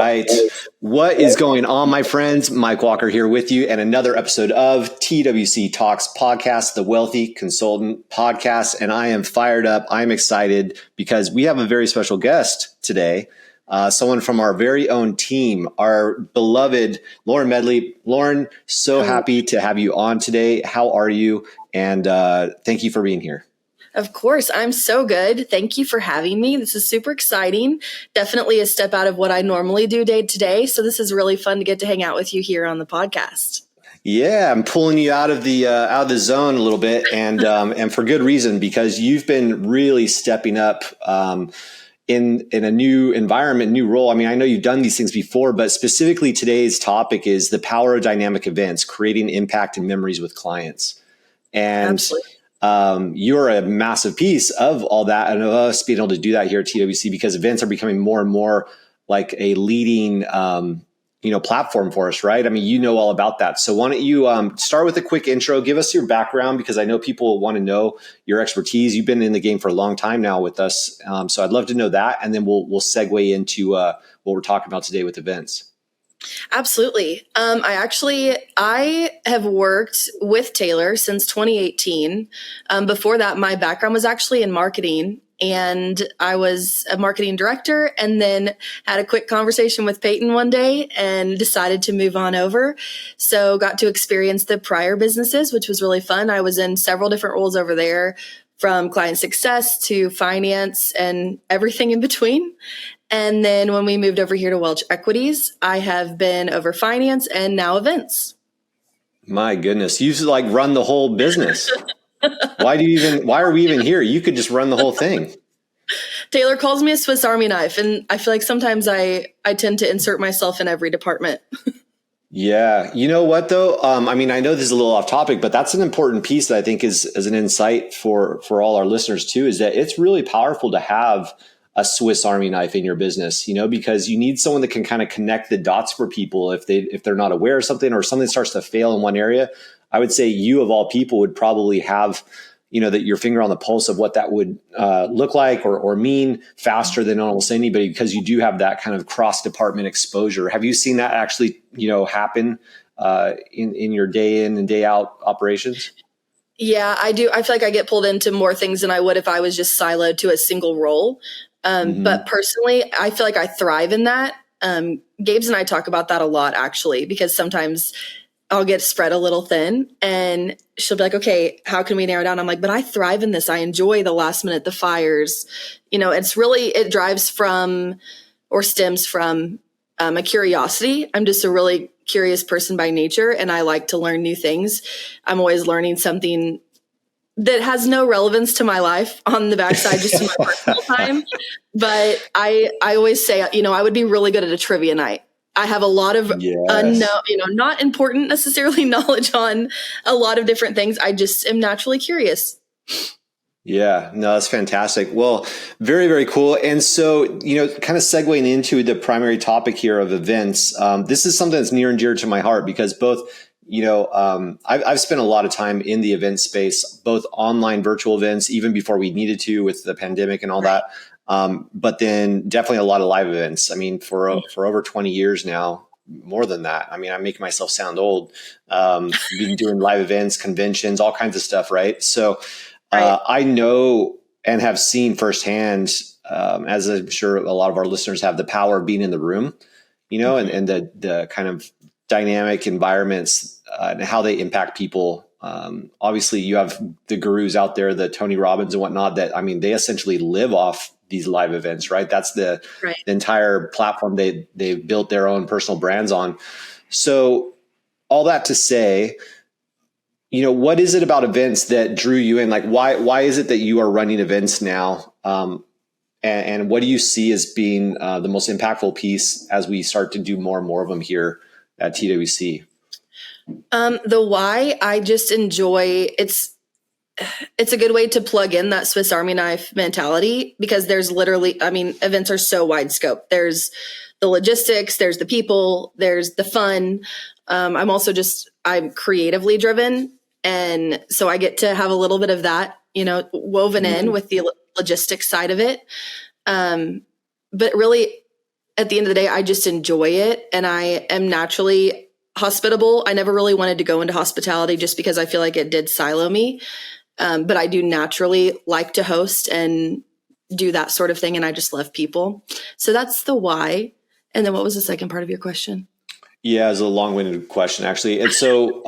right. What is going on, my friends? Mike Walker here with you, and another episode of TWC Talks Podcast, the Wealthy Consultant Podcast. And I am fired up. I'm excited because we have a very special guest today. Someone from our very own team, our beloved Lauren Medley. Lauren, so happy to have you on today. How are you? And thank you for being here. Of course. I'm so good. Thank you for having me. This is super exciting. Definitely a step out of what I normally do day to day. So this is really fun to get to hang out with you here on the podcast. Yeah, I'm pulling you out of the zone a little bit, and for good reason, because you've been really stepping up in a new environment, new role. I mean, I know you've done these things before, but specifically today's topic is the power of dynamic events, creating impact and memories with clients. And absolutely. You're a massive piece of all that, and of us being able to do that here at TWC, because events are becoming more and more like a leading, platform for us, right? I mean, you know all about that. So why don't you start with a quick intro, give us your background, because I know people want to know your expertise. You've been in the game for a long time now with us. So I'd love to know that. And then we'll segue into what we're talking about today with events. Absolutely. I have worked with Taylor since 2018. Before that, my background was actually in marketing, and I was a marketing director, and then had a quick conversation with Peyton one day and decided to move on over. So got to experience the prior businesses, which was really fun. I was in several different roles over there, from client success to finance and everything in between. And then when we moved over here to Welch Equities, I have been over finance and now events. My goodness, you like run the whole business. Why are we even here? You could just run the whole thing. Taylor calls me a Swiss Army knife, and I feel like sometimes I tend to insert myself in every department. Yeah. You know what, though? I mean, I know this is a little off topic, but that's an important piece that I think is an insight for all our listeners too, is that it's really powerful to have a Swiss Army knife in your business, because you need someone that can kind of connect the dots for people if they're not aware of something, or something starts to fail in one area. I would say you of all people would probably have, that your finger on the pulse of what that would look like or mean faster than almost anybody, because you do have that kind of cross department exposure. Have you seen that actually, happen in your day in and day out operations? Yeah, I do. I feel like I get pulled into more things than I would if I was just siloed to a single role. But personally, I feel like I thrive in that. Gabe's and I talk about that a lot, actually, because sometimes I'll get spread a little thin, and she'll be like, okay, how can we narrow down? I'm like, but I thrive in this. I enjoy the last minute, the fires. It drives from or stems from a curiosity. I'm just a really curious person by nature, and I like to learn new things. I'm always learning something that has no relevance to my life on the backside, just in my personal time. But I always say, I would be really good at a trivia night. I have a lot of not important necessarily knowledge on a lot of different things. I just am naturally curious. Yeah, no, that's fantastic. Well, very, very cool. And so, kind of segueing into the primary topic here of events, this is something that's near and dear to my heart, because both I've spent a lot of time in the event space, both online virtual events, even before we needed to with the pandemic and all that. But then definitely a lot of live events. I mean, for over 20 years now, more than that. I mean, I'm making myself sound old. Been doing live events, conventions, all kinds of stuff. Right. So I know and have seen firsthand, as I'm sure a lot of our listeners have, the power of being in the room, and the kind of dynamic environments and how they impact people. Obviously, you have the gurus out there, the Tony Robbins and whatnot, that, I mean, they essentially live off these live events, right? That's the entire platform they've built their own personal brands on. So all that to say, what is it about events that drew you in? Like, why is it that you are running events now? And what do you see as being the most impactful piece as we start to do more and more of them here at TWC? The why, I just enjoy it's a good way to plug in that Swiss Army knife mentality, because there's literally, events are so wide scope. There's the logistics, there's the people, there's the fun. I'm creatively driven. And so I get to have a little bit of that, woven in with the logistics side of it. But really, at the end of the day, I just enjoy it, and I am naturally hospitable. I never really wanted to go into hospitality just because I feel like it did silo me. But I do naturally like to host and do that sort of thing. And I just love people. So that's the why. And then what was the second part of your question? Yeah, it's a long-winded question, actually. And so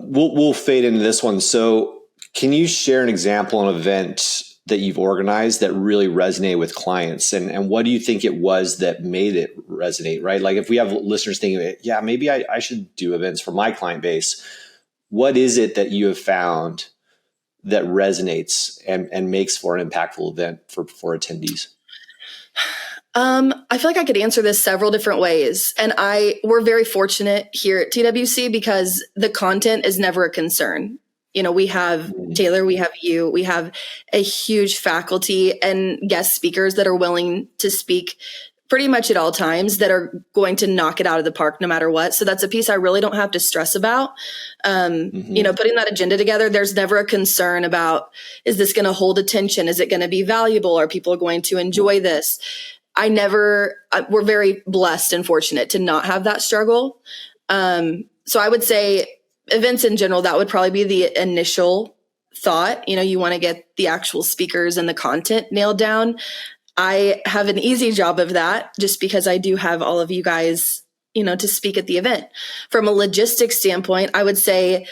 we'll fade into this one. So can you share an example of an event that you've organized that really resonated with clients? And what do you think it was that made it resonate, right? Like if we have listeners thinking, yeah, maybe I should do events for my client base. What is it that you have found that resonates and makes for an impactful event for attendees? I feel like I could answer this several different ways. And we're very fortunate here at TWC because the content is never a concern. You know, we have Taylor, we have you, we have a huge faculty and guest speakers that are willing to speak pretty much at all times that are going to knock it out of the park no matter what. So that's a piece I really don't have to stress about. You know, putting that agenda together, there's never a concern about, is this going to hold attention? Is it going to be valuable? Are people going to enjoy this? We're very blessed and fortunate to not have that struggle. So I would say events in general, that would probably be the initial thought. You know, you want to get the actual speakers and the content nailed down. I have an easy job of that just because I do have all of you guys, you know, to speak at the event. From a logistics standpoint, I would say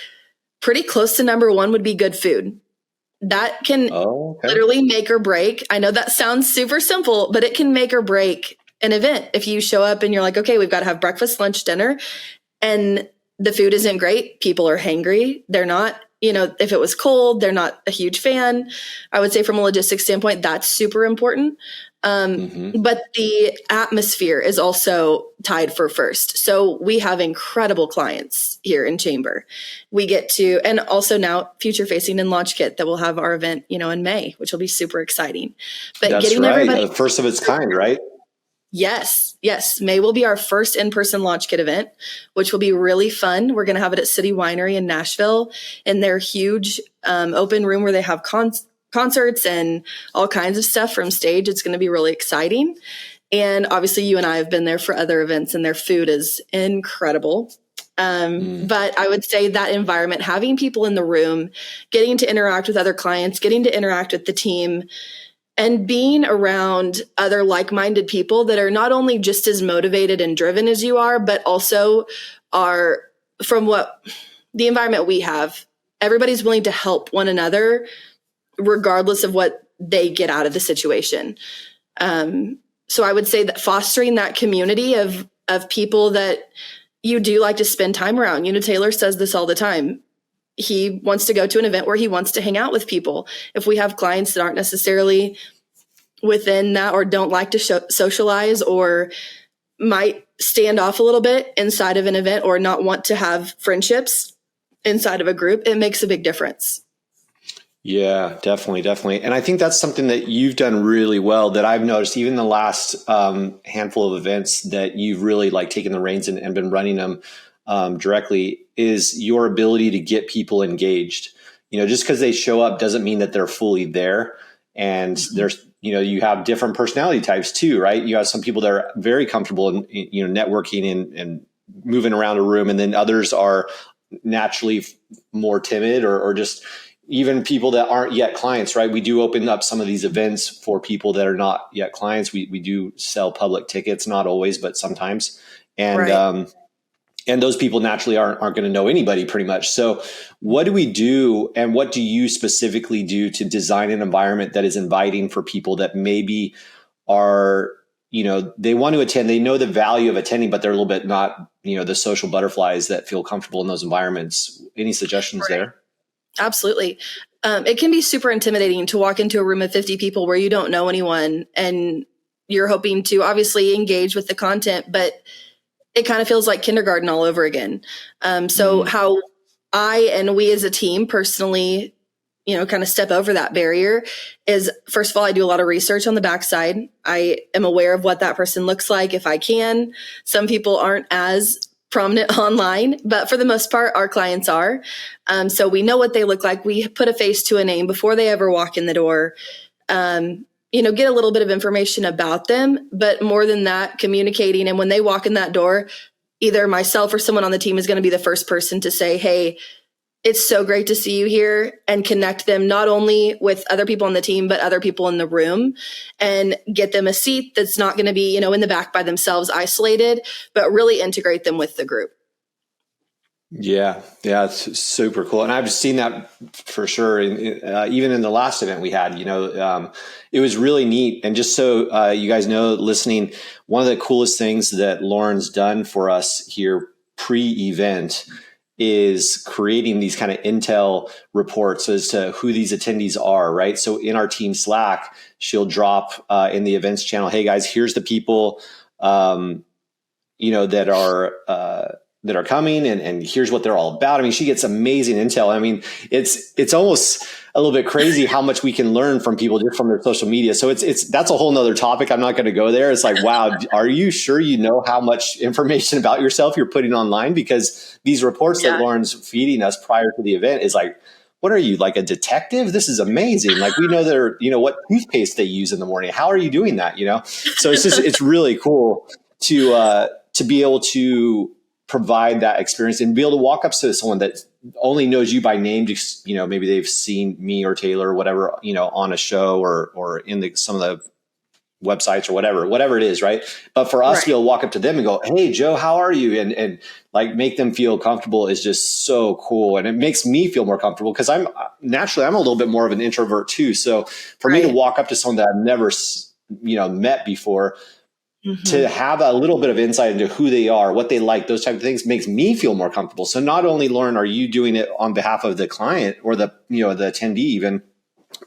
pretty close to number one would be good food. That can literally make or break. I know that sounds super simple, but it can make or break an event. If you show up and you're like, okay, we've got to have breakfast, lunch, dinner, and the food isn't great, people are hangry. They're not, you know, if it was cold, they're not a huge fan. I would say from a logistics standpoint, that's super important. But the atmosphere is also tied for first. So we have incredible clients here in Chamber. We get to, and also now future facing in Launch Kit that will have our event, you know, in May, which will be super exciting. But that's getting right. everybody, The first of its kind, right? Yes. May will be our first in-person Launch Kit event, which will be really fun. We're going to have it at City Winery in Nashville in their huge open room where they have concerts and all kinds of stuff from stage. It's going to be really exciting. And obviously you and I have been there for other events and their food is incredible. But I would say that environment, having people in the room, getting to interact with other clients, getting to interact with the team, and being around other like-minded people that are not only just as motivated and driven as you are, but also are from what the environment we have, everybody's willing to help one another regardless of what they get out of the situation. So I would say that fostering that community of people that you do like to spend time around. You know, Taylor says this all the time. He wants to go to an event where he wants to hang out with people. If we have clients that aren't necessarily within that or don't like to socialize or might stand off a little bit inside of an event or not want to have friendships inside of a group, it makes a big difference. Yeah, definitely. And I think that's something that you've done really well that I've noticed even the last handful of events that you've really like taken the reins and been running them directly is your ability to get people engaged. You know, just because they show up doesn't mean that they're fully there. And there's, you know, you have different personality types too, right? You have some people that are very comfortable in, you know, networking and moving around a room. And then others are naturally more timid or just even people that aren't yet clients, right? We do open up some of these events for people that are not yet clients. We do sell public tickets, not always, but sometimes. And, right. And those people naturally aren't going to know anybody pretty much. So what do we do and what do you specifically do to design an environment that is inviting for people that maybe are, you know, they want to attend, they know the value of attending, but they're a little bit not, you know, the social butterflies that feel comfortable in those environments. Any suggestions there? Absolutely. It can be super intimidating to walk into a room of 50 people where you don't know anyone and you're hoping to obviously engage with the content, but it kind of feels like kindergarten all over again. So how I and we as a team personally, you know, kind of step over that barrier is, first of all, I do a lot of research on the backside. I am aware of what that person looks like if I can. Some people aren't as prominent online, but for the most part, our clients are. So we know what they look like. We put a face to a name before they ever walk in the door. You get a little bit of information about them, but more than that, communicating. And when they walk in that door, either myself or someone on the team is going to be the first person to say, hey, it's so great to see you here, and connect them not only with other people on the team, but other people in the room, and get them a seat that's not going to be, in the back by themselves, isolated, but really integrate them with the group. Yeah, it's super cool, and I've seen that for sure. Even in the last event we had, it was really neat. And just so you guys know, listening, one of the coolest things that Lauren's done for us here pre-event is creating these kind of intel reports as to who these attendees are, right? So in our team Slack, she'll drop in the events channel, hey guys, here's the people, that are coming, and here's what they're all about. I mean, she gets amazing intel. I mean, it's almost a little bit crazy how much we can learn from people just from their social media. So that's a whole nother topic. I'm not going to go there. It's like, wow, are you sure you know how much information about yourself you're putting online? Because these reports that Lauren's feeding us prior to the event is like, what are you, like a detective? This is amazing. Like, we know they're, what toothpaste they use in the morning. How are you doing that? So it's really cool to be able to provide that experience and be able to walk up to someone that only knows you by name. Just, maybe they've seen me or Taylor or whatever, on a show or in some of the websites or whatever it is. Right. But for us to be able to walk up to them and go, hey, Joe, how are you? And like make them feel comfortable is just so cool. And it makes me feel more comfortable because I'm a little bit more of an introvert too. So for me to walk up to someone that I've never, met before, to have a little bit of insight into who they are, what they like, those type of things makes me feel more comfortable. So not only, Lauren, are you doing it on behalf of the client or the attendee even,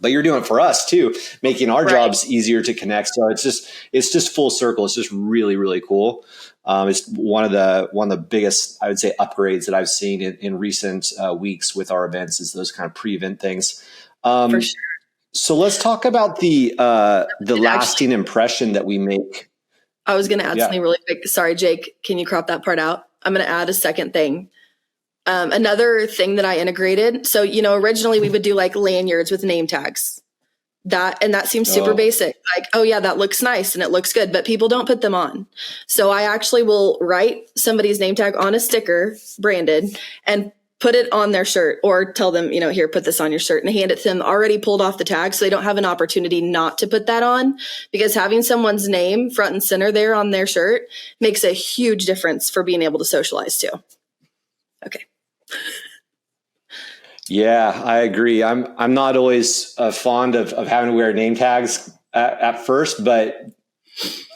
but you're doing it for us too, making our jobs easier to connect. So it's just full circle. It's just really, really cool. It's one of the biggest, I would say, upgrades that I've seen in recent weeks with our events is those kind of pre-event things. For sure. So let's talk about the lasting impression that we make. I was going to add something really quick. Sorry, Jake, can you crop that part out? I'm going to add a second thing. Another thing that I integrated. So, originally we would do like lanyards with name tags. That seems super basic. Like, oh yeah, that looks nice and it looks good, but people don't put them on. So I actually will write somebody's name tag on a sticker, branded, and put it on their shirt, or tell them, here, put this on your shirt, and hand it to them already pulled off the tag, so they don't have an opportunity not to put that on, because having someone's name front and center there on their shirt makes a huge difference for being able to socialize too. Okay. Yeah, I agree. I'm not always fond of having to wear name tags at first, but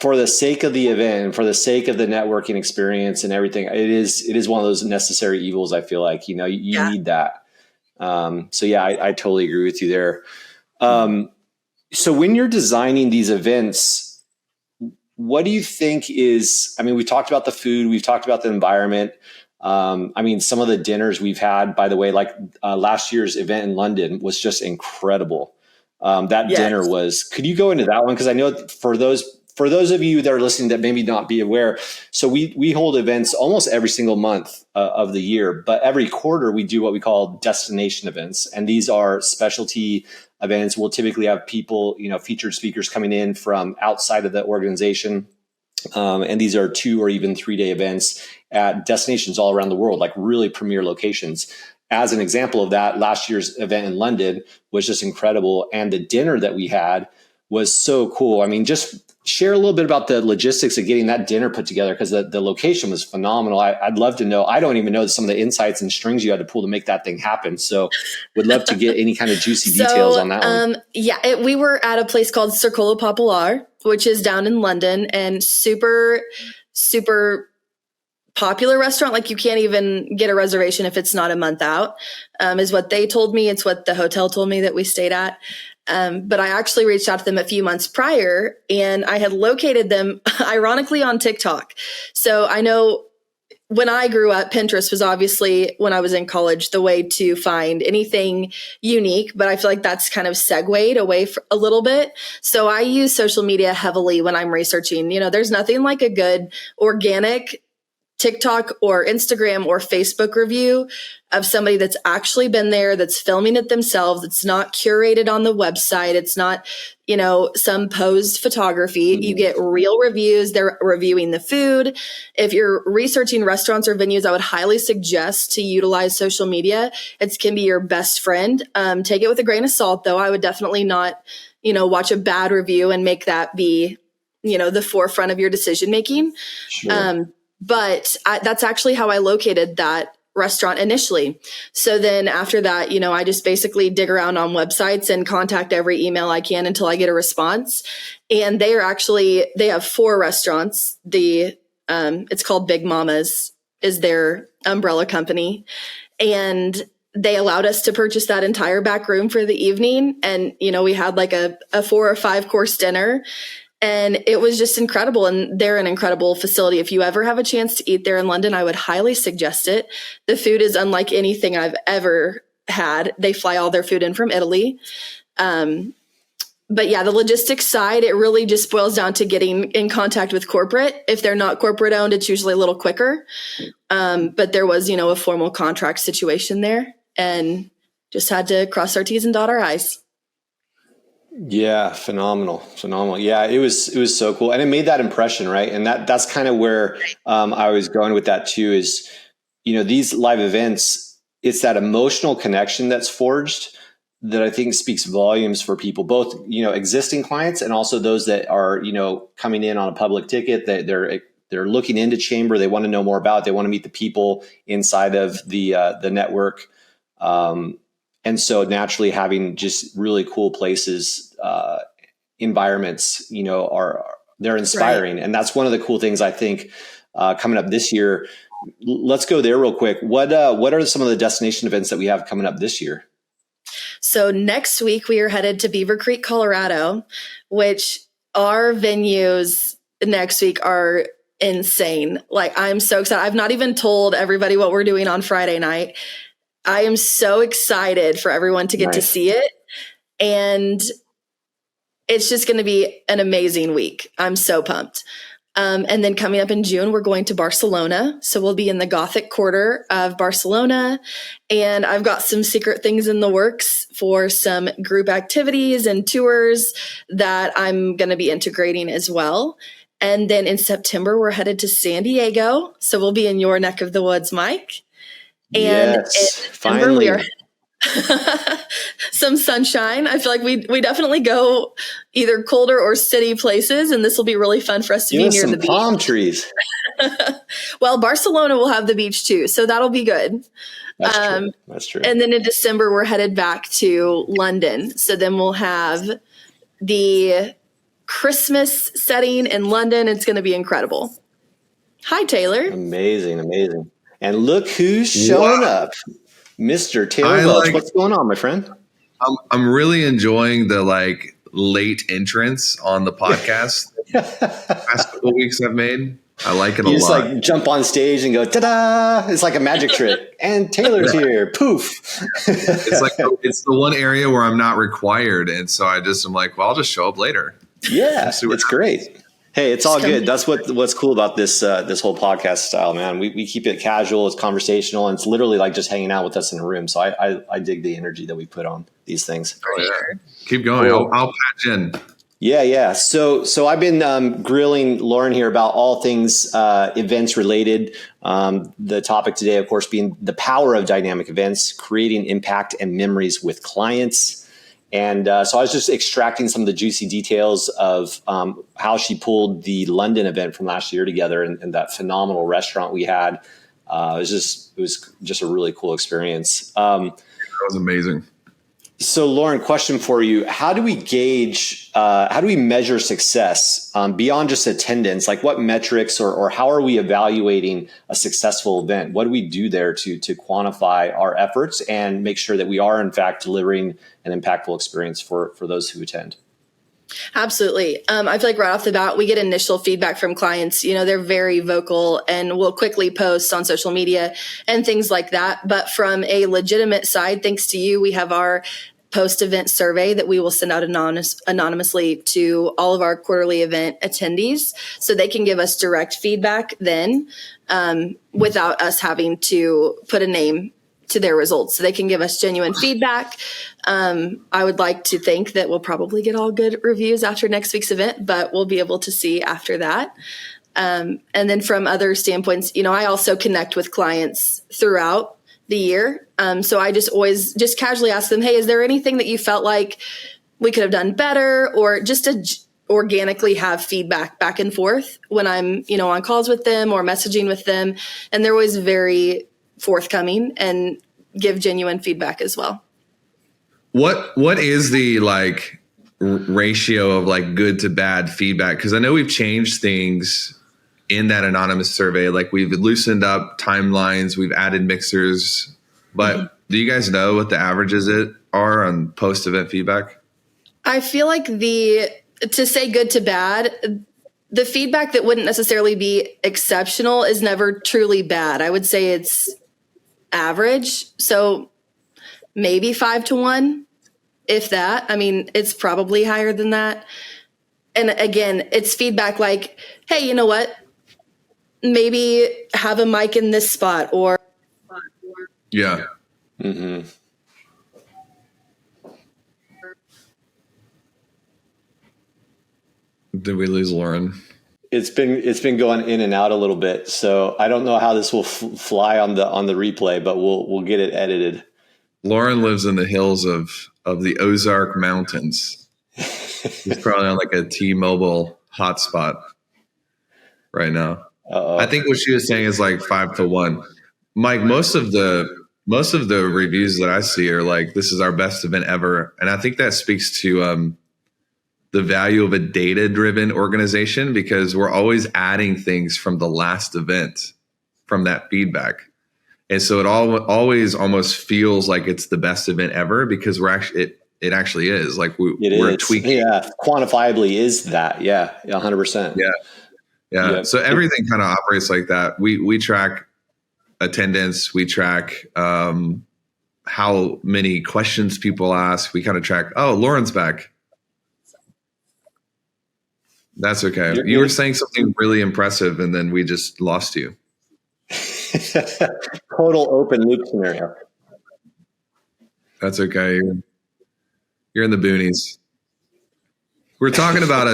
for the sake of the event and for the sake of the networking experience and everything, it is one of those necessary evils. I feel like, you need that. So yeah, I totally agree with you there. So when you're designing these events, what do you think is, we talked about the food, we've talked about the environment. Some of the dinners we've had, by the way, like last year's event in London was just incredible. Dinner was, could you go into that one? Because I know for those of you that are listening that maybe not be aware, so we hold events almost every single month of the year, but every quarter we do what we call destination events. And these are specialty events. We'll typically have people, featured speakers coming in from outside of the organization. And these are 2 or even 3-day events at destinations all around the world, like really premier locations. As an example of that, last year's event in London was just incredible. And the dinner that we had was so cool. Just share a little bit about the logistics of getting that dinner put together, because the location was phenomenal. I'd love to know. I don't even know some of the insights and strings you had to pull to make that thing happen. So would love to get any kind of juicy details on that one. We were at a place called Circolo Popular, which is down in London, and super, super popular restaurant. Like, you can't even get a reservation if it's not a month out, is what they told me. It's what the hotel told me that we stayed at. But I actually reached out to them a few months prior, and I had located them ironically on TikTok. So I know when I grew up, Pinterest was obviously, when I was in college, the way to find anything unique, but I feel like that's kind of segued away a little bit. So I use social media heavily when I'm researching. There's nothing like a good organic TikTok or Instagram or Facebook review of somebody that's actually been there, that's filming it themselves. It's not curated on the website. It's not, some posed photography. You get real reviews. They're reviewing the food. If you're researching restaurants or venues, I would highly suggest to utilize social media. It can be your best friend. Take it with a grain of salt, though. I would definitely not, watch a bad review and make that be, the forefront of your decision making. Sure. But that's actually how I located that restaurant initially. So then after that, I just basically dig around on websites and contact every email I can until I get a response. And they have 4 restaurants. It's called Big Mama's is their umbrella company. And they allowed us to purchase that entire back room for the evening. And, we had like a 4 or 5 course dinner. And it was just incredible. And they're an incredible facility. If you ever have a chance to eat there in London, I would highly suggest it. The food is unlike anything I've ever had. They fly all their food in from Italy. But yeah, the logistics side, it really just boils down to getting in contact with corporate. If they're not corporate owned, it's usually a little quicker. But there was, a formal contract situation there, and just had to cross our T's and dot our I's. Yeah, phenomenal. Yeah, it was so cool, and it made that impression, right? And that's kind of where I was going with that too. Is these live events, it's that emotional connection that's forged that I think speaks volumes for people, both existing clients and also those that are coming in on a public ticket that they're looking into Chamber. They want to know more about it. They want to meet the people inside of the network. And so naturally having just really cool places, environments, they're inspiring. Right. And that's one of the cool things I think coming up this year. Let's go there real quick. What are some of the destination events that we have coming up this year? So next week we are headed to Beaver Creek, Colorado, which our venues next week are insane. Like, I'm so excited. I've not even told everybody what we're doing on Friday night. I am so excited for everyone to get to see it. And it's just going to be an amazing week. I'm so pumped. And then coming up in June, we're going to Barcelona. So we'll be in the Gothic quarter of Barcelona. And I've got some secret things in the works for some group activities and tours that I'm going to be integrating as well. And then in September, we're headed to San Diego. So we'll be in your neck of the woods, Mike. And yes, finally. We are some sunshine. I feel like we definitely go either colder or city places, and this will be really fun for us to be near the beach. Palm trees. Well, Barcelona will have the beach too, so that'll be good. That's true. And then in December, we're headed back to London. So then we'll have the Christmas setting in London. It's going to be incredible. Hi, Taylor. Amazing. And look who's showing up. Mr. Taylor Welch. What's going on, my friend? I'm really enjoying the late entrance on the podcast. Last couple of weeks I've made. I like it a lot. You just jump on stage and go, ta-da! It's like a magic trick. And Taylor's here. Poof. It's the one area where I'm not required. And so I'm like, well, I'll just show up later. Yeah, it's great. Hey, it's all good. That's what's cool about this whole podcast style, man. We keep it casual, it's conversational, and it's literally like just hanging out with us in a room. So I dig the energy that we put on these things. Oh, yeah. Keep going. Cool. I'll patch in. Yeah. So I've been grilling Lauren here about all things events related. The topic today, of course, being the power of dynamic events, creating impact and memories with clients. And so I was just extracting some of the juicy details of how she pulled the London event from last year together and that phenomenal restaurant we had. It was just a really cool experience. That was amazing. So Lauren, question for you. How do we measure success beyond just attendance? Like what metrics or how are we evaluating a successful event? What do we do there to quantify our efforts and make sure that we are in fact delivering an impactful experience for those who attend? Absolutely. I feel like right off the bat, we get initial feedback from clients. They're very vocal and will quickly post on social media and things like that. But from a legitimate side, thanks to you, we have our post-event survey that we will send out anonymously to all of our quarterly event attendees, so they can give us direct feedback then, without us having to put a name to their results. So they can give us genuine feedback. I would like to think that we'll probably get all good reviews after next week's event, but we'll be able to see after that. And then from other standpoints, I also connect with clients throughout the year. So I just always just casually ask them, hey, is there anything that you felt like we could have done better, or just to organically have feedback back and forth when I'm, on calls with them or messaging with them. And they're always very forthcoming and give genuine feedback as well. What is the ratio of good to bad feedback? Because I know we've changed things in that anonymous survey. We've loosened up timelines, we've added mixers, but do you guys know what the averages are on post-event feedback? I feel like to say good to bad, the feedback that wouldn't necessarily be exceptional is never truly bad. I would say it's average. So maybe 5-1, if that. I mean, it's probably higher than that. And again, it's feedback like, hey, you know what? Maybe have a mic in this spot, or. Yeah. Mm-hmm. Did we lose Lauren? It's been going in and out a little bit, so I don't know how this will fly on the replay, but we'll get it edited. Lauren lives in the hills of the Ozark Mountains. He's probably on a T-Mobile hotspot right now. Uh-oh. I think what she was saying is 5-1. Mike, most of the reviews that I see are this is our best event ever, and I think that speaks to the value of a data-driven organization, because we're always adding things from the last event from that feedback. And so it always almost feels like it's the best event ever, because it actually is. We're tweaking. Yeah, quantifiably is that. Yeah, 100%. Yeah. So everything kind of operates like that. We track attendance. We track how many questions people ask. We kind of track, oh, Lauren's back. That's okay. You were saying something really impressive, and then we just lost you. Total open loop scenario. That's okay. You're in the boonies. We're talking about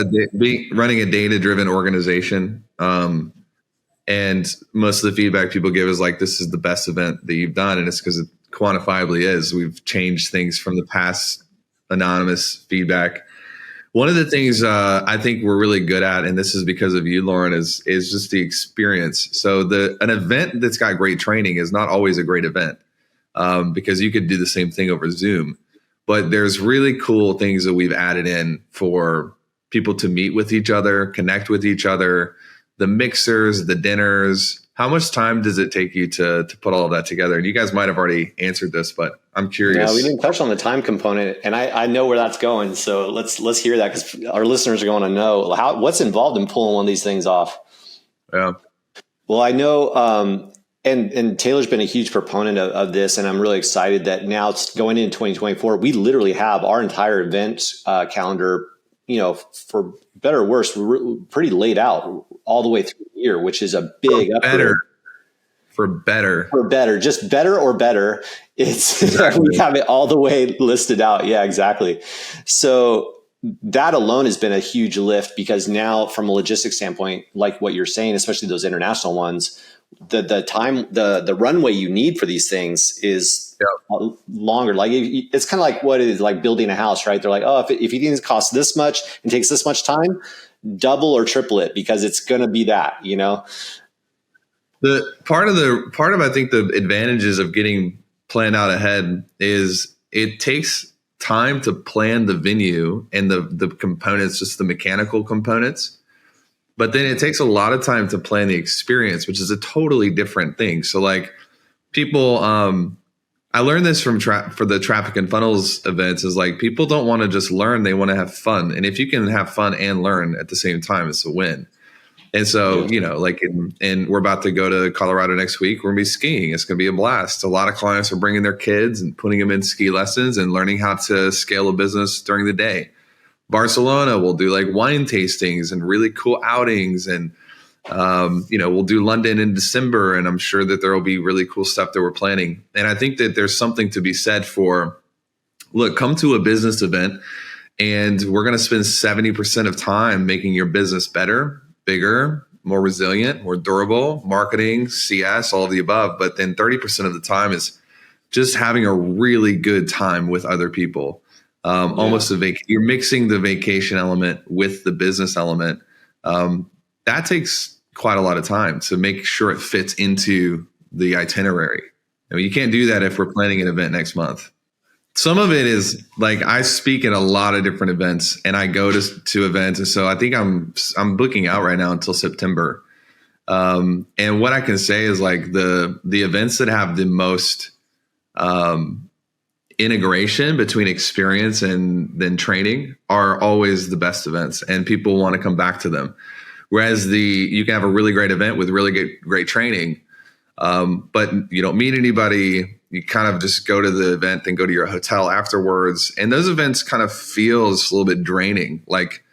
running a data-driven organization, and most of the feedback people give is this is the best event that you've done, and it's because it quantifiably is. We've changed things from the past anonymous feedback. One of the things I think we're really good at, and this is because of you, Lauren, is just the experience. So an event that's got great training is not always a great event, because you could do the same thing over Zoom. But there's really cool things that we've added in for people to meet with each other, connect with each other, the mixers, the dinners. How much time does it take you to put all of that together? And you guys might have already answered this, but I'm curious. Yeah, we didn't touch on the time component, and I know where that's going. So let's hear that, because our listeners are going to know what's involved in pulling one of these things off. Yeah. Well, I know, and Taylor's been a huge proponent of this, and I'm really excited that now it's going into 2024. We literally have our entire event calendar, for better or worse, we're pretty laid out all the way through the year, which is a big upgrade. For better. Just better or better. It's exactly. We have it all the way listed out. Yeah, exactly. So that alone has been a huge lift, because now from a logistics standpoint, like what you're saying, especially those international ones, the time, the runway you need for these things is longer. It's kind of like what it is like building a house, right? They're like, oh, if you think it costs this much and takes this much time, double or triple it, because it's going to be that, The part of I think the advantages of getting planned out ahead is it takes time to plan the venue and the components, just the mechanical components. But then it takes a lot of time to plan the experience, which is a totally different thing. So people, I learned this for the Traffic and Funnels events, is people don't want to just learn, they want to have fun. And if you can have fun and learn at the same time, it's a win. And so, like, and we're about to go to Colorado next week. We're going to be skiing. It's going to be a blast. A lot of clients are bringing their kids and putting them in ski lessons and learning how to scale a business during the day. Barcelona, we'll do like wine tastings and really cool outings. And, we'll do London in December. And I'm sure that there will be really cool stuff that we're planning. And I think that there's something to be said for, look, come to a business event and we're going to spend 70% of time making your business better, bigger, more resilient, more durable, marketing, CS, all of the above. But then 30% of the time is just having a really good time with other people. Almost you're mixing the vacation element with the business element. That takes quite a lot of time to make sure it fits into the itinerary. I mean, you can't do that if we're planning an event next month. Some of it is like I speak at a lot of different events and I go to events. And so I think I'm booking out right now until September. And what I can say is like the events that have the most integration between experience and then training are always the best events, and people want to come back to them. Whereas you can have a really great event with really great training, but you don't meet anybody. You kind of just go to the event and go to your hotel afterwards. And those events kind of feels a little bit draining. Like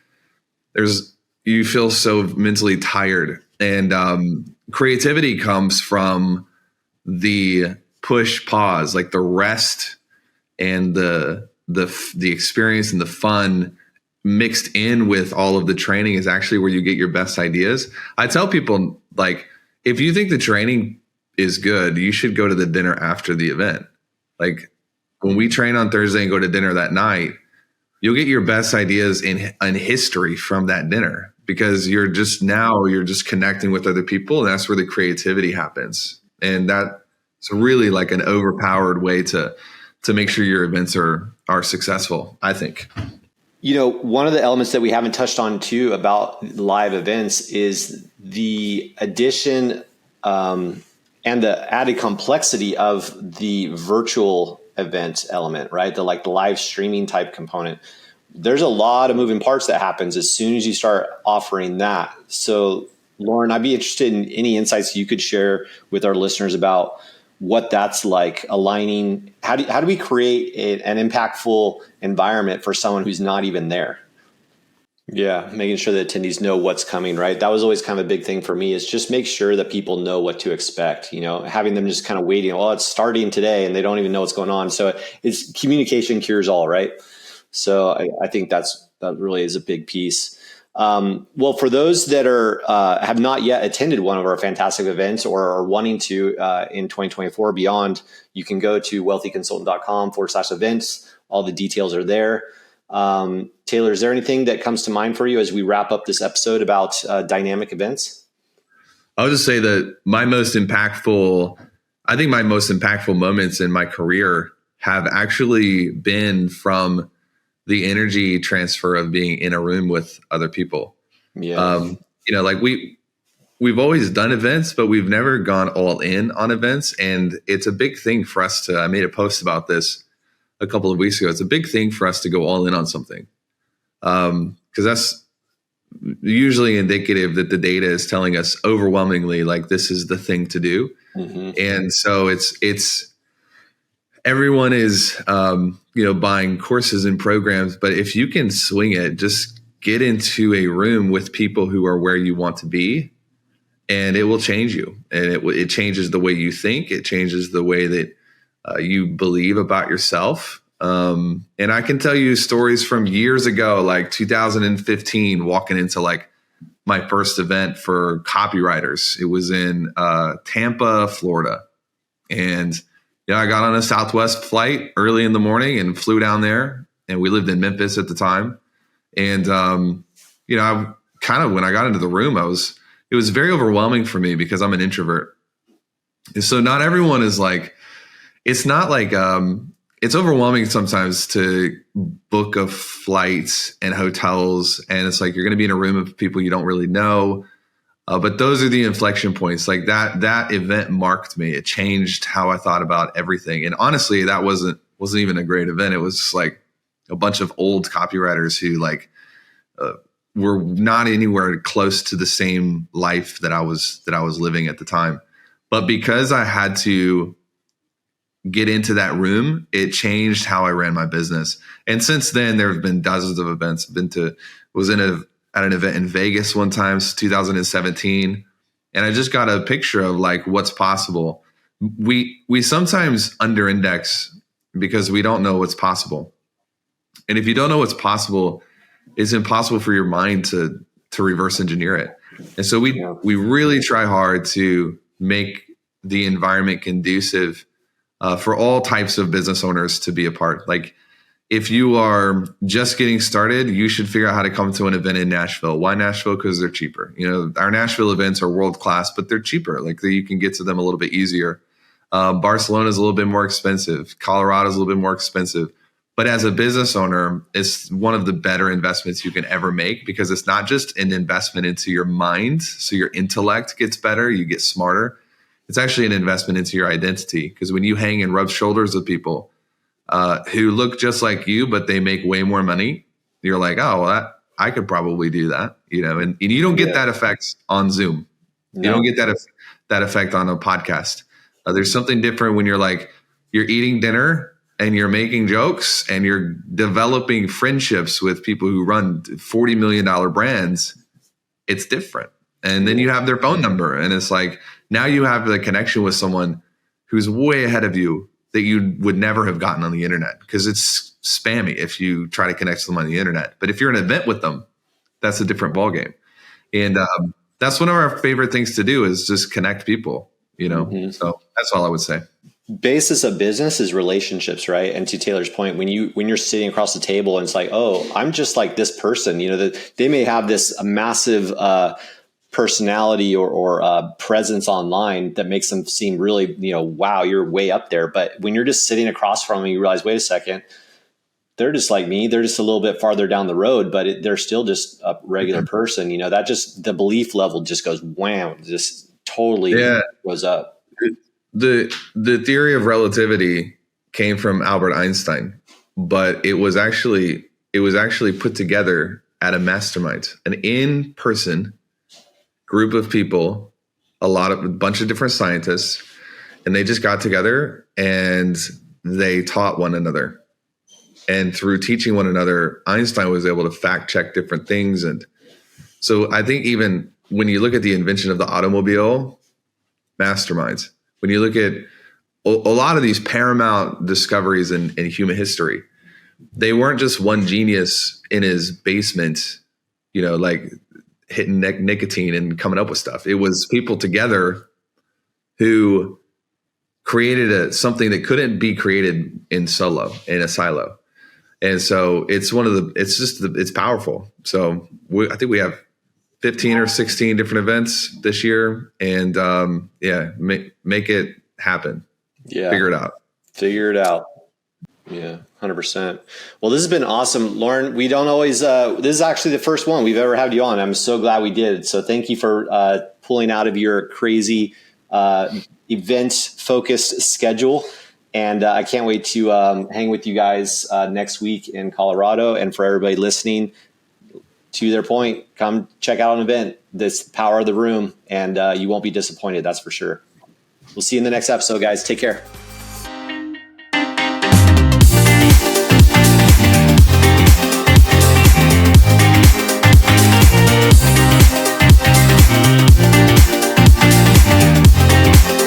you feel so mentally tired. And creativity comes from the push pause, like the rest and the experience and the fun mixed in with all of the training is actually where you get your best ideas. I tell people, like, if you think the training is good, you should go to the dinner after the event. Like when we train on Thursday and go to dinner that night, you'll get your best ideas in history from that dinner, because you're just connecting with other people, and that's where the creativity happens. And that's really like an overpowered way to make sure your events are successful, I think. One of the elements that we haven't touched on too about live events is the addition and the added complexity of the virtual event element, right? The live streaming type component. There's a lot of moving parts that happens as soon as you start offering that. So, Lauren, I'd be interested in any insights you could share with our listeners about what that's like, aligning. How do we create an impactful environment for someone who's not even there? Yeah, making sure that attendees know what's coming, right? That was always kind of a big thing for me, is just make sure that people know what to expect, having them just kind of waiting, it's starting today and they don't even know what's going on. So it's communication cures all, right? So I think that really is a big piece. Well, for those that have not yet attended one of our fantastic events or are wanting to in 2024 beyond, you can go to wealthyconsultant.com/events. All the details are there. Taylor, is there anything that comes to mind for you as we wrap up this episode about dynamic events? I'll just say that my most impactful moments in my career have actually been from the energy transfer of being in a room with other people. Yeah. Like we've always done events, but we've never gone all in on events. And it's a big thing for us I made a post about this a couple of weeks ago. It's a big thing for us to go all in on something. Because that's usually indicative that the data is telling us overwhelmingly, like, this is the thing to do. Mm-hmm. And so it's everyone is, buying courses and programs, but if you can swing it, just get into a room with people who are where you want to be, and it will change you. And it changes the way you think. It changes the way that you believe about yourself. And I can tell you stories from years ago, like 2015, walking into like my first event for copywriters. It was in Tampa, Florida. And I got on a Southwest flight early in the morning and flew down there. And we lived in Memphis at the time. And, I kind of, when I got into the room, it was very overwhelming for me because I'm an introvert. And so not everyone is like, it's not like, it's overwhelming sometimes to book a flights and hotels. And it's like, you're going to be in a room of people you don't really know. But those are the inflection points. Like that event marked me. It changed how I thought about everything. And honestly, that wasn't even a great event. It was just like a bunch of old copywriters who were not anywhere close to the same life that I was living at the time. But because I had to get into that room, it changed how I ran my business. And since then, there have been dozens of events. At an event in Vegas one time, 2017, and I just got a picture of like what's possible. We sometimes under index because we don't know what's possible. And if you don't know what's possible, it's impossible for your mind to reverse engineer it. And so we really try hard to make the environment conducive for all types of business owners to be a part. Like if you are just getting started, you should figure out how to come to an event in Nashville. Why Nashville? Because they're cheaper. Our Nashville events are world class, but they're cheaper. Like you can get to them a little bit easier. Barcelona is a little bit more expensive. Colorado is a little bit more expensive. But as a business owner, it's one of the better investments you can ever make because it's not just an investment into your mind. So your intellect gets better, you get smarter. It's actually an investment into your identity because when you hang and rub shoulders with people who look just like you, but they make way more money, you're like, oh, well, I could probably do that, and you don't get that effect on Zoom. No. You don't get that effect on a podcast. There's something different when you're eating dinner and you're making jokes and you're developing friendships with people who run $40 million brands. It's different. And then you have their phone number and it's like, now you have the connection with someone who's way ahead of you that you would never have gotten on the internet because it's spammy if you try to connect to them on the internet. But if you're in an event with them, that's a different ballgame. And that's one of our favorite things to do is just connect people, So that's all I would say. Basis of business is relationships, right? And to Taylor's point, when you're sitting across the table and it's like, oh, I'm just like this person, that they may have this massive personality or presence online that makes them seem really, wow, you're way up there. But when you're just sitting across from them, you realize, wait a second, they're just like me. They're just a little bit farther down the road, but they're still just a regular person. That just the belief level just goes wham, just totally goes up. The theory of relativity came from Albert Einstein, but it was actually put together at a mastermind, an in-person group of people, a bunch of different scientists, and they just got together and they taught one another. And through teaching one another, Einstein was able to fact check different things. And so I think even when you look at the invention of the automobile, masterminds. When you look at a lot of these paramount discoveries in human history, they weren't just one genius in his basement, hitting nicotine and coming up with stuff. It was people together who created something that couldn't be created in a silo. And so it's powerful. So I think we have 15 or 16 different events this year and make it happen. Yeah. Figure it out. Yeah, 100%. Well, this has been awesome. Lauren, we don't always, this is actually the first one we've ever had you on. I'm so glad we did. So thank you for pulling out of your crazy event focused schedule. And I can't wait to hang with you guys next week in Colorado. And for everybody listening, to their point, come check out an event. This power of the room, and you won't be disappointed. That's for sure. We'll see you in the next episode, guys. Take care.